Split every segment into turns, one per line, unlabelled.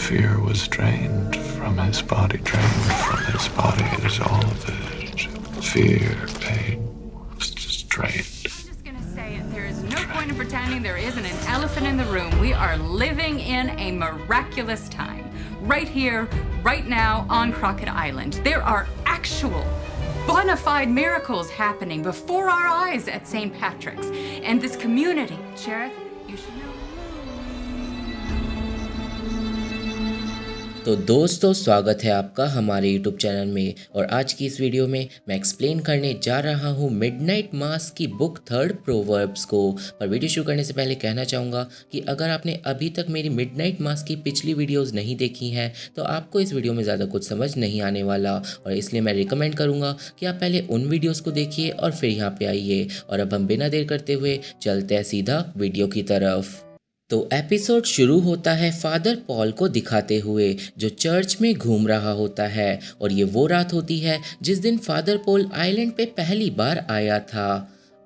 fear was drained from his body, drained from his body. It is all of it. Fear, pain, was just drained.
I'm just gonna say it. There is no point in pretending there isn't an elephant in the room. We are living in a miraculous time. Right here, right now, on Crockett Island. There are actual, bona fide miracles happening before our eyes at St. Patrick's. And this community, Sheriff, you should know.
तो दोस्तों, स्वागत है आपका हमारे YouTube channel में। और आज की इस वीडियो में मैं एक्सप्लेन करने जा रहा हूँ मिडनाइट मास की बुक 3 प्रोवर्ब्स को। पर वीडियो शुरू करने से पहले कहना चाहूँगा कि अगर आपने अभी तक मेरी मिडनाइट मास की पिछली वीडियोस नहीं देखी हैं तो आपको इस वीडियो में ज़्यादा कुछ समझ नहीं आने वाला, और इसलिए मैं रिकमेंड करूँगा कि आप पहले उन वीडियोज़ को देखिए और फिर यहाँ पर आइए। और अब हम बिना देर करते हुए चलते हैं सीधा वीडियो की तरफ। तो एपिसोड शुरू होता है फादर पॉल को दिखाते हुए जो चर्च में घूम रहा होता है, और ये वो रात होती है जिस दिन फादर पॉल आइलैंड पे पहली बार आया था।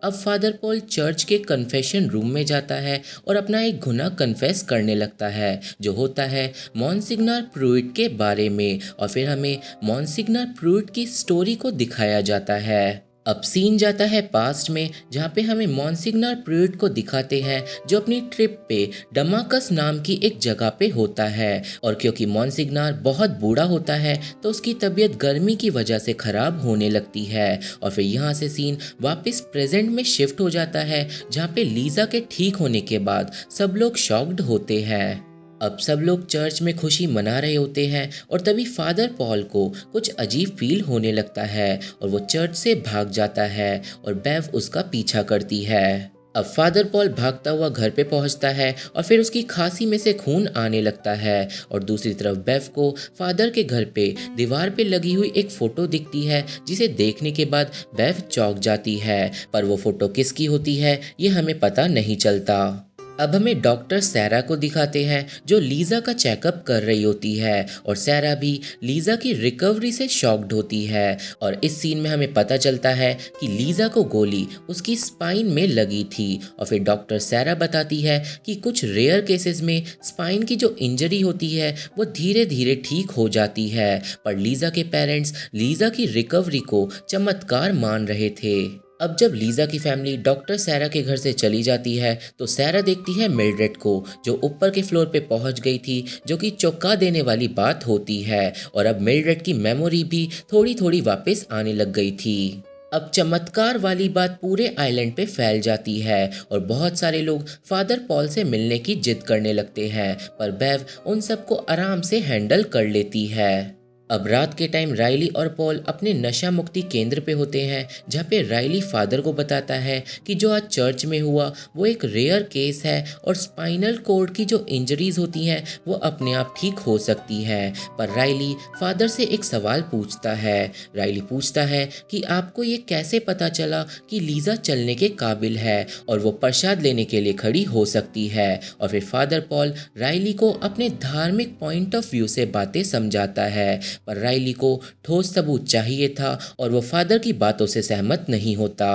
अब फादर पॉल चर्च के कन्फेशन रूम में जाता है और अपना एक गुनाह कन्फेस करने लगता है जो होता है मॉन्सिग्नर प्रूइट के बारे में, और फिर हमें मॉन्सिग्नर प्रूइट की स्टोरी को दिखाया जाता है। अब सीन जाता है पास्ट में जहाँ पे हमें मॉन्सिग्नर प्रूइट को दिखाते हैं जो अपनी ट्रिप पे डमाकस नाम की एक जगह पे होता है, और क्योंकि मॉन्सिग्नर बहुत बूढ़ा होता है तो उसकी तबीयत गर्मी की वजह से ख़राब होने लगती है। और फिर यहाँ से सीन वापस प्रेजेंट में शिफ्ट हो जाता है जहाँ पे लीजा के ठीक होने के बाद सब लोग शॉक्ड होते हैं। अब सब लोग चर्च में खुशी मना रहे होते हैं और तभी फादर पॉल को कुछ अजीब फील होने लगता है और वो चर्च से भाग जाता है और बेव उसका पीछा करती है। अब फादर पॉल भागता हुआ घर पे पहुंचता है और फिर उसकी खांसी में से खून आने लगता है, और दूसरी तरफ बेव को फादर के घर पे दीवार पे लगी हुई एक फ़ोटो दिखती है जिसे देखने के बाद बेव चौंक जाती है, पर वो फ़ोटो किसकी होती है ये हमें पता नहीं चलता। अब हमें डॉक्टर सैरा को दिखाते हैं जो लीजा का चेकअप कर रही होती है, और सैरा भी लीजा की रिकवरी से शॉक्ड होती है। और इस सीन में हमें पता चलता है कि लीजा को गोली उसकी स्पाइन में लगी थी, और फिर डॉक्टर सैरा बताती है कि कुछ रेयर केसेस में स्पाइन की जो इंजरी होती है वो धीरे धीरे ठीक हो जाती है, पर लीजा के पेरेंट्स लीजा की रिकवरी को चमत्कार मान रहे थे। अब जब लीजा की फैमिली डॉक्टर सैरा के घर से चली जाती है तो सैरा देखती है मिल्ड्रेड को जो ऊपर के फ्लोर पे पहुंच गई थी, जो कि चौंका देने वाली बात होती है, और अब मिल्ड्रेड की मेमोरी भी थोड़ी थोड़ी वापस आने लग गई थी। अब चमत्कार वाली बात पूरे आइलैंड पे फैल जाती है और बहुत सारे लोग फादर पॉल से मिलने की जिद करने लगते हैं, पर बेव उन सबको आराम से हैंडल कर लेती है। अब रात के टाइम राइली और पॉल अपने नशा मुक्ति केंद्र पे होते हैं जहाँ पे राइली फादर को बताता है कि जो आज चर्च में हुआ वो एक रेयर केस है और स्पाइनल कॉर्ड की जो इंजरीज होती हैं वो अपने आप ठीक हो सकती है। पर राइली फादर से एक सवाल पूछता है। राइली पूछता है कि आपको ये कैसे पता चला कि लीजा चलने के काबिल है और वो प्रसाद लेने के लिए खड़ी हो सकती है, और फिर फादर पॉल राइली को अपने धार्मिक पॉइंट ऑफ व्यू से बातें समझाता है, पर राइली को ठोस सबूत चाहिए था और वो फादर की बातों से सहमत नहीं होता।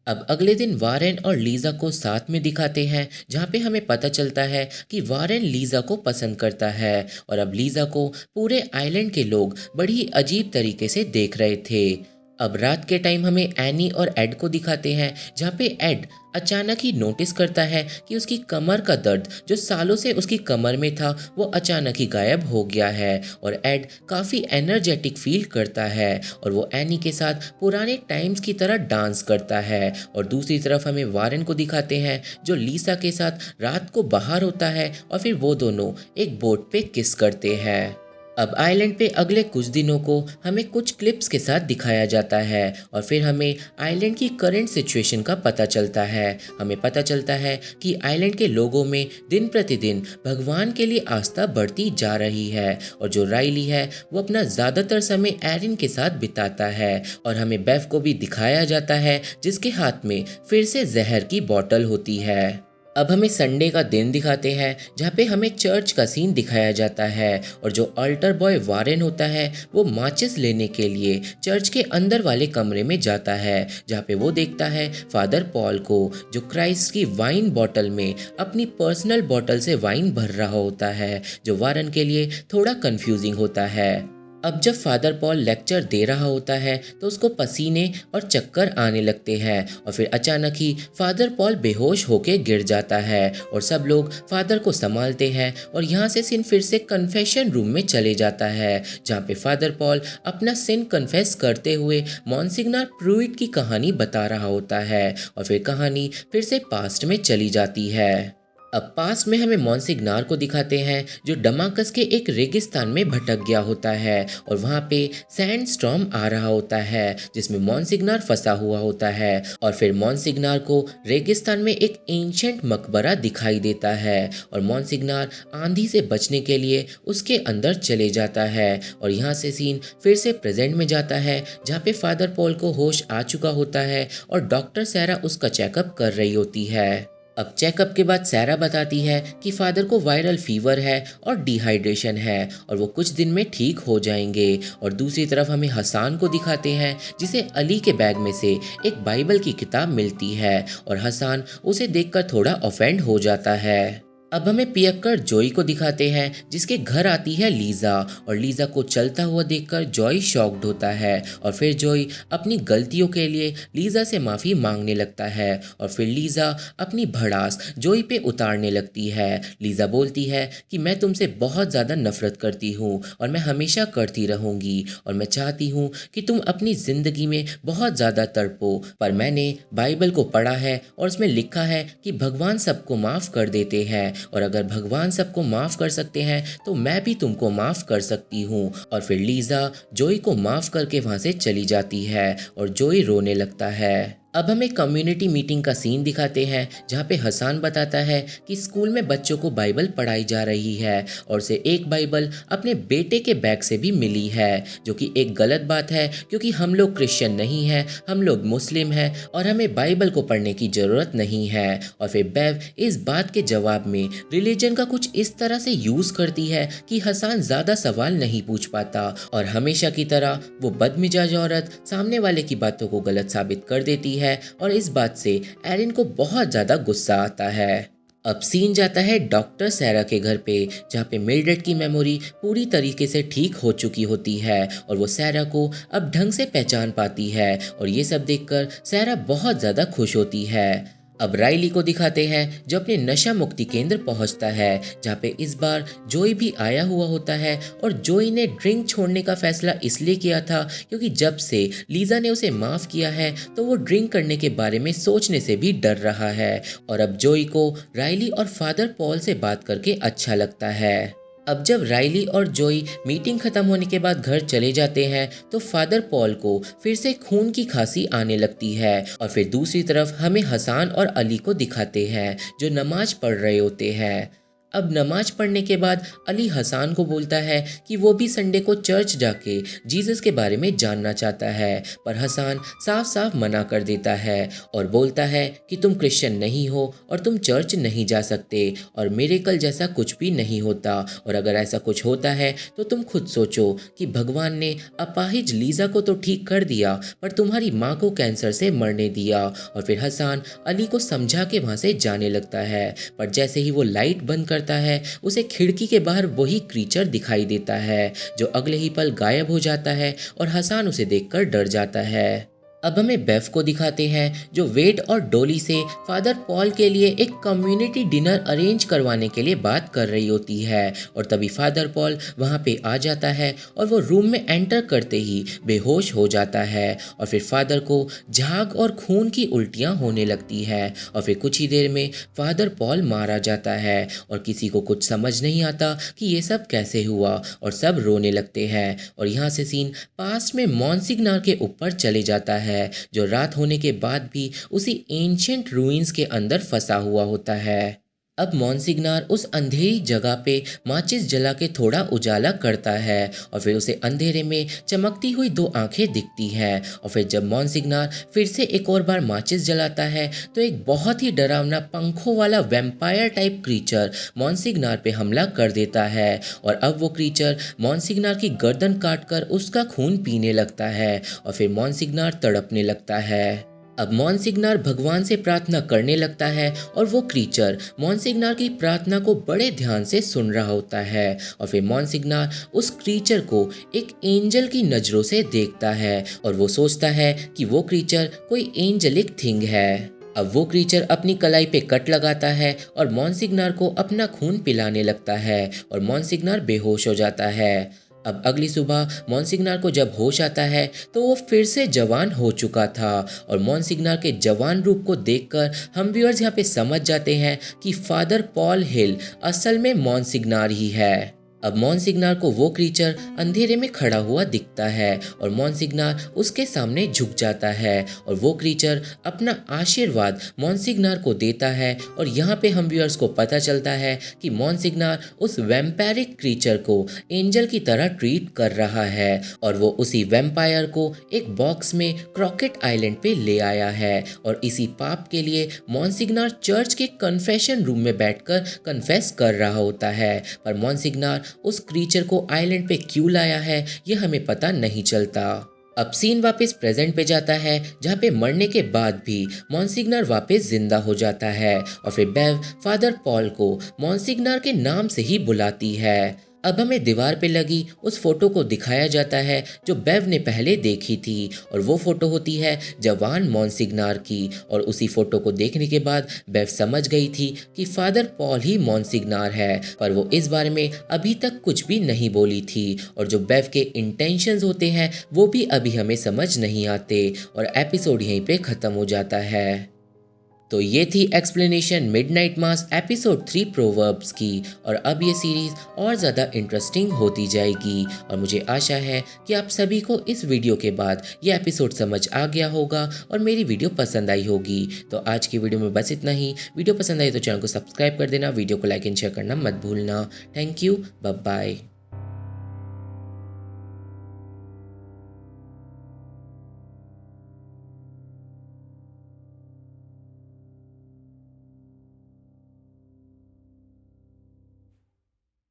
अब अगले दिन वारेन और लीजा को साथ में दिखाते हैं जहाँ पे हमें पता चलता है कि वारेन लीजा को पसंद करता है, और अब लीजा को पूरे आइलैंड के लोग बड़ी अजीब तरीके से देख रहे थे। अब रात के टाइम हमें एनी और एड को दिखाते हैं जहाँ पे एड अचानक ही नोटिस करता है कि उसकी कमर का दर्द जो सालों से उसकी कमर में था वो अचानक ही गायब हो गया है, और एड काफ़ी एनर्जेटिक फील करता है और वो एनी के साथ पुराने टाइम्स की तरह डांस करता है। और दूसरी तरफ हमें वारेन को दिखाते हैं जो लीसा के साथ रात को बाहर होता है और फिर वो दोनों एक बोट पे किस करते हैं। अब आइलैंड पे अगले कुछ दिनों को हमें कुछ क्लिप्स के साथ दिखाया जाता है और फिर हमें आइलैंड की करंट सिचुएशन का पता चलता है। हमें पता चलता है कि आइलैंड के लोगों में दिन प्रतिदिन भगवान के लिए आस्था बढ़ती जा रही है, और जो राइली है वो अपना ज़्यादातर समय एरिन के साथ बिताता है, और हमें बेव को भी दिखाया जाता है जिसके हाथ में फिर से जहर की बोतल होती है। अब हमें संडे का दिन दिखाते हैं जहाँ पे हमें चर्च का सीन दिखाया जाता है और जो अल्टर बॉय वारेन होता है वो माचिस लेने के लिए चर्च के अंदर वाले कमरे में जाता है जहाँ पे वो देखता है फादर पॉल को जो क्राइस्ट की वाइन बॉटल में अपनी पर्सनल बॉटल से वाइन भर रहा होता है, जो वारन के लिए थोड़ा कंफ्यूजिंग होता है। अब जब फादर पॉल लेक्चर दे रहा होता है तो उसको पसीने और चक्कर आने लगते हैं और फिर अचानक ही फादर पॉल बेहोश होके गिर जाता है और सब लोग फादर को संभालते हैं और यहाँ से सीन फिर से कन्फेशन रूम में चले जाता है जहाँ पे फादर पॉल अपना सिन कन्फेस करते हुए मॉन्सिग्नार प्रूइट की कहानी बता रहा होता है और फिर कहानी फिर से पास्ट में चली जाती है। अब पास्ट में हमें मॉन्सिग्नार को दिखाते हैं जो डमाकस के एक रेगिस्तान में भटक गया होता है और वहाँ पे सैंड स्टॉर्म आ रहा होता है जिसमें मॉन्सिग्नार फंसा हुआ होता है और फिर मॉन्सिग्नार को रेगिस्तान में एक एंशिएंट मकबरा दिखाई देता है और मॉन्सिग्नार आंधी से बचने के लिए उसके अंदर चले जाता है और यहाँ से सीन फिर से प्रेजेंट में जाता है जहाँ पे फादर पॉल को होश आ चुका होता है और डॉक्टर सैरा उसका चेकअप कर रही होती है। अब चेकअप के बाद सैरा बताती है कि फादर को वायरल फीवर है और डिहाइड्रेशन है और वो कुछ दिन में ठीक हो जाएंगे और दूसरी तरफ हमें हसान को दिखाते हैं जिसे अली के बैग में से एक बाइबल की किताब मिलती है और हसान उसे देखकर थोड़ा ऑफेंड हो जाता है। अब हमें पियक्कर जॉय को दिखाते हैं जिसके घर आती है लीजा और लीजा को चलता हुआ देखकर जॉय शॉक्ड होता है और फिर जॉय अपनी गलतियों के लिए लीजा से माफ़ी मांगने लगता है और फिर लीजा अपनी भड़ास जॉय पे उतारने लगती है। लीजा बोलती है कि मैं तुमसे बहुत ज़्यादा नफरत करती हूँ और मैं हमेशा करती रहूँगी और मैं चाहती हूँ कि तुम अपनी ज़िंदगी में बहुत ज़्यादा तड़पो, पर मैंने बाइबल को पढ़ा है और उसमें लिखा है कि भगवान सबको माफ़ कर देते हैं और अगर भगवान सबको माफ कर सकते हैं तो मैं भी तुमको माफ कर सकती हूँ। और फिर लीजा जॉय को माफ करके वहां से चली जाती है और जॉय रोने लगता है। अब हमें कम्युनिटी मीटिंग का सीन दिखाते हैं जहाँ पे हसान बताता है कि स्कूल में बच्चों को बाइबल पढ़ाई जा रही है और उसे एक बाइबल अपने बेटे के बैग से भी मिली है, जो कि एक गलत बात है क्योंकि हम लोग क्रिश्चियन नहीं हैं, हम लोग मुस्लिम हैं और हमें बाइबल को पढ़ने की ज़रूरत नहीं है। और फिर बेव इस बात के जवाब में रिलीजन का कुछ इस तरह से यूज़ करती है कि हसान ज़्यादा सवाल नहीं पूछ पाता और हमेशा की तरह वो बदमिजाज औरत सामने वाले की बातों को गलत साबित कर देती है और इस बात से एरिन को बहुत ज्यादा गुस्सा आता है। अब सीन जाता है डॉक्टर सैरा के घर पे जहाँ पे मिल्ड्रेड की मेमोरी पूरी तरीके से ठीक हो चुकी होती है और वो सैरा को अब ढंग से पहचान पाती है और ये सब देखकर सैरा बहुत ज़्यादा खुश होती है। अब राइली को दिखाते हैं जो अपने नशा मुक्ति केंद्र पहुंचता है जहाँ पे इस बार जॉय भी आया हुआ होता है और जॉय ने ड्रिंक छोड़ने का फैसला इसलिए किया था क्योंकि जब से लीजा ने उसे माफ किया है तो वो ड्रिंक करने के बारे में सोचने से भी डर रहा है और अब जॉय को राइली और फादर पॉल से बात करके अच्छा लगता है। अब जब राइली और जॉय मीटिंग खत्म होने के बाद घर चले जाते हैं तो फादर पॉल को फिर से खून की खांसी आने लगती है और फिर दूसरी तरफ हमें हसान और अली को दिखाते हैं जो नमाज पढ़ रहे होते हैं। अब नमाज पढ़ने के बाद अली हसान को बोलता है कि वो भी संडे को चर्च जाके जीसस के बारे में जानना चाहता है, पर हसान साफ साफ मना कर देता है और बोलता है कि तुम क्रिश्चियन नहीं हो और तुम चर्च नहीं जा सकते और मिरेकल जैसा कुछ भी नहीं होता और अगर ऐसा कुछ होता है तो तुम खुद सोचो कि भगवान ने अपाहिज लीजा को तो ठीक कर दिया पर तुम्हारी माँ को कैंसर से मरने दिया। और फिर हसान अली को समझा के वहाँ से जाने लगता है, पर जैसे ही वो लाइट बंद कर है उसे खिड़की के बाहर वही क्रीचर दिखाई देता है जो अगले ही पल गायब हो जाता है और हसान उसे देखकर डर जाता है। अब हमें बेफ को दिखाते हैं जो वेड और डोली से फादर पॉल के लिए एक कम्युनिटी डिनर अरेंज करवाने के लिए बात कर रही होती है और तभी फादर पॉल वहां पे आ जाता है और वो रूम में एंटर करते ही बेहोश हो जाता है और फिर फादर को झाग और खून की उल्टियां होने लगती है और फिर कुछ ही देर में फादर पॉल मारा जाता है और किसी को कुछ समझ नहीं आता कि ये सब कैसे हुआ और सब रोने लगते हैं। और यहाँ से सीन पास्ट में मॉन्सिग्नार के ऊपर चले जाता है जो रात होने के बाद भी उसी एंशिएंट रूइंस के अंदर फंसा हुआ होता है। अब मॉन्सिग्नार उस अंधेरी जगह पे माचिस जला के थोड़ा उजाला करता है और फिर उसे अंधेरे में चमकती हुई दो आंखें दिखती हैं और फिर जब मॉन्सिग्नार फिर से एक और बार माचिस जलाता है तो एक बहुत ही डरावना पंखों वाला वैम्पायर टाइप क्रीचर मॉन्सिग्नार पे हमला कर देता है और अब वो क्रीचर मॉन्सिग्नार की गर्दन काटकर उसका खून पीने लगता है और फिर मॉन्सिग्नार तड़पने लगता है। अब मॉन्सिग्नार भगवान से प्रार्थना करने लगता है और वो क्रीचर मॉन्सिग्नार की प्रार्थना को बड़े ध्यान से सुन रहा होता है और फिर मॉन्सिग्नार उस क्रीचर को एक एंजल की नज़रों से देखता है और वो सोचता है कि वो क्रीचर कोई एंजेलिक थिंग है। अब वो क्रीचर अपनी कलाई पे कट लगाता है और मॉन्सिग्नार को अपना खून पिलाने लगता है और मॉन्सिग्नार बेहोश हो जाता है। अब अगली सुबह मॉन्सिग्नार को जब होश आता है तो वो फिर से जवान हो चुका था और मॉन्सिग्नार के जवान रूप को देखकर हम व्यूअर्स यहाँ पे समझ जाते हैं कि फादर पॉल हिल असल में मॉन्सिग्नार ही है। अब मॉन्सिग्नार को वो क्रीचर अंधेरे में खड़ा हुआ दिखता है और मॉन्सिग्नार उसके सामने झुक जाता है और वो क्रीचर अपना आशीर्वाद मॉन्सिग्नार को देता है और यहाँ पे हम व्यूअर्स को पता चलता है कि मॉन्सिग्नार उस वैम्पायरिक क्रीचर को एंजल की तरह ट्रीट कर रहा है और वो उसी वैम्पायर को एक बॉक्स में क्रॉकेट आइलैंड पे ले आया है और इसी पाप के लिए मॉन्सिग्नार चर्च के कन्फेशन रूम में बैठकर कन्फेस कर रहा होता है, पर मॉन्सिग्नार उस क्रीचर को आइलैंड पे क्यों लाया है ये हमें पता नहीं चलता। अब सीन वापस प्रेजेंट पे जाता है जहाँ पे मरने के बाद भी मॉन्सिग्नार वापस जिंदा हो जाता है और फिर बेव फादर पॉल को मॉन्सिग्नार के नाम से ही बुलाती है। अब हमें दीवार पे लगी उस फोटो को दिखाया जाता है जो बेव ने पहले देखी थी और वो फोटो होती है जवान मॉन्सिग्नार की और उसी फोटो को देखने के बाद बेव समझ गई थी कि फादर पॉल ही मॉन्सिग्नार है, पर वो इस बारे में अभी तक कुछ भी नहीं बोली थी और जो बेव के इंटेंशंस होते हैं वो भी अभी हमें समझ नहीं आते और एपिसोड यहीं पे ख़त्म हो जाता है। तो ये थी explanation midnight mass episode 3 proverbs की और अब ये सीरीज़ और ज़्यादा इंटरेस्टिंग होती जाएगी और मुझे आशा है कि आप सभी को इस वीडियो के बाद ये एपिसोड समझ आ गया होगा और मेरी वीडियो पसंद आई होगी। तो आज की वीडियो में बस इतना ही। वीडियो पसंद आई तो चैनल को सब्सक्राइब कर देना, वीडियो को लाइक एंड शेयर करना मत भूलना। Thank you, bye bye.